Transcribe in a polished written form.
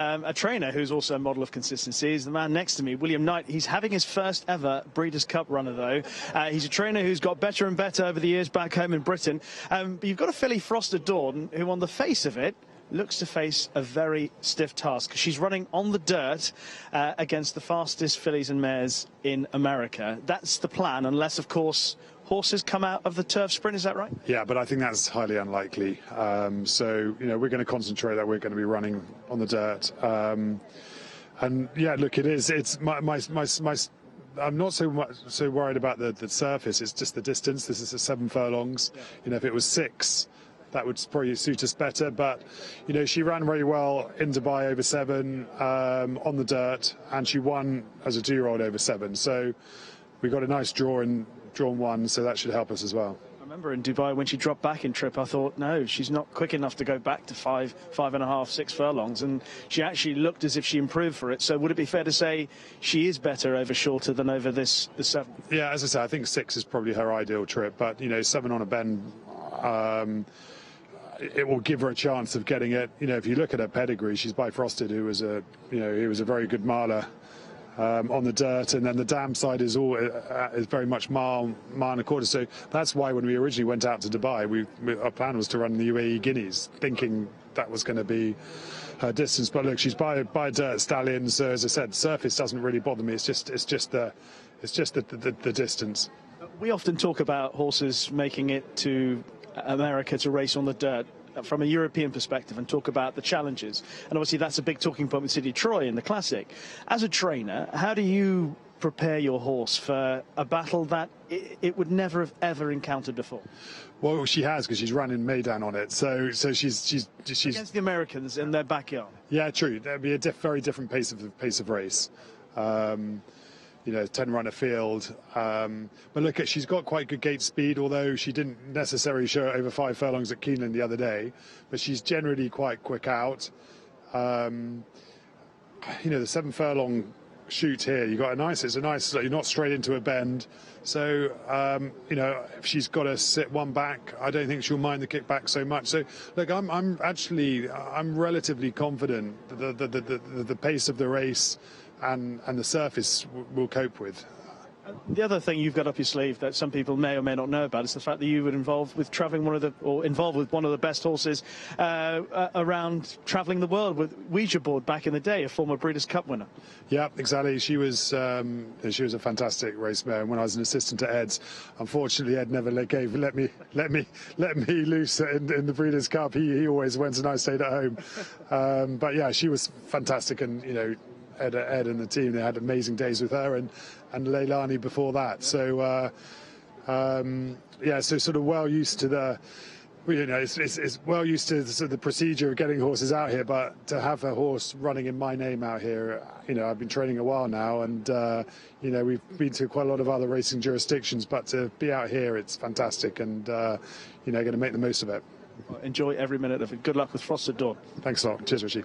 A trainer who's also a model of consistency is the man next to me, William Knight. He's having his first ever Breeders' Cup runner, though. He's a trainer who's got better and better over the years back home in Britain. But you've got a filly, Frosted Dawn, who on the face of it looks to face a very stiff task. She's running on the dirt against the fastest fillies and mares in America. That's the plan, unless, of course, horses come out of the turf sprint. Is that right? Yeah, but I think that's highly unlikely. So, you know, we're going to concentrate that we're going to be running on the dirt. And yeah, look, it is. It's I'm not so worried about the surface. It's just the distance. This is 7 furlongs. Yeah. You know, if it was 6, that would probably suit us better. But, you know, she ran very well in Dubai over 7 on the dirt, and she won as a 2-year-old over 7. So we got a nice drawn one, so that should help us as well. I remember in Dubai when she dropped back in trip, I thought, no, she's not quick enough to go back to 5.5, 6 furlongs, and she actually looked as if she improved for it. So would it be fair to say she is better over shorter than over the 7? Yeah, as I say, I think 6 is probably her ideal trip, but, you know, 7 on a bend, it will give her a chance of getting it. You know, if you look at her pedigree, she's by Frosted, who was a very good miler on the dirt, and then the dam side is very much mile and a quarter. So that's why when we originally went out to Dubai, our plan was to run the UAE Guineas, thinking that was going to be her distance. But look, she's by a dirt stallion, so as I said, surface doesn't really bother me. It's just the distance. We often talk about horses making it to America to race on the dirt from a European perspective and talk about the challenges, and obviously that's a big talking point with City Troy in the Classic. As a trainer, how do you prepare your horse for a battle that it would never have ever encountered before? Well, she has, because she's running Maidan on it, so she's against the Americans in their backyard. Yeah, true. There'd be a very different pace of race. You know, 10-runner field. But look, she's got quite good gate speed, although she didn't necessarily show it over 5 furlongs at Keeneland the other day. But she's generally quite quick out. You know, the 7 furlong shoot here, it's a nice, you're not straight into a bend. So, you know, if she's got to sit one back, I don't think she'll mind the kickback so much. So, look, I'm relatively confident that the pace of the race and the surface will cope with. The other thing you've got up your sleeve that some people may or may not know about is the fact that you were involved with one of the best horses around travelling the world with Ouija board back in the day, a former Breeders' Cup winner. Yeah, exactly. She was a fantastic race mare. And when I was an assistant to Ed's, unfortunately Ed never let me loose in the Breeders' Cup. He always went and I stayed at home. But yeah, she was fantastic, and you know, Ed and the team, they had amazing days with her and Leilani before that. So yeah, so sort of well used to it's well used to the procedure of getting horses out here, but to have a horse running in my name out here, you know, I've been training a while now, and you know, we've been to quite a lot of other racing jurisdictions, but to be out here, it's fantastic, and you know, going to make the most of it. Well, enjoy every minute of it. Good luck with Frosted Dawn. Thanks a lot. Cheers, Rishi.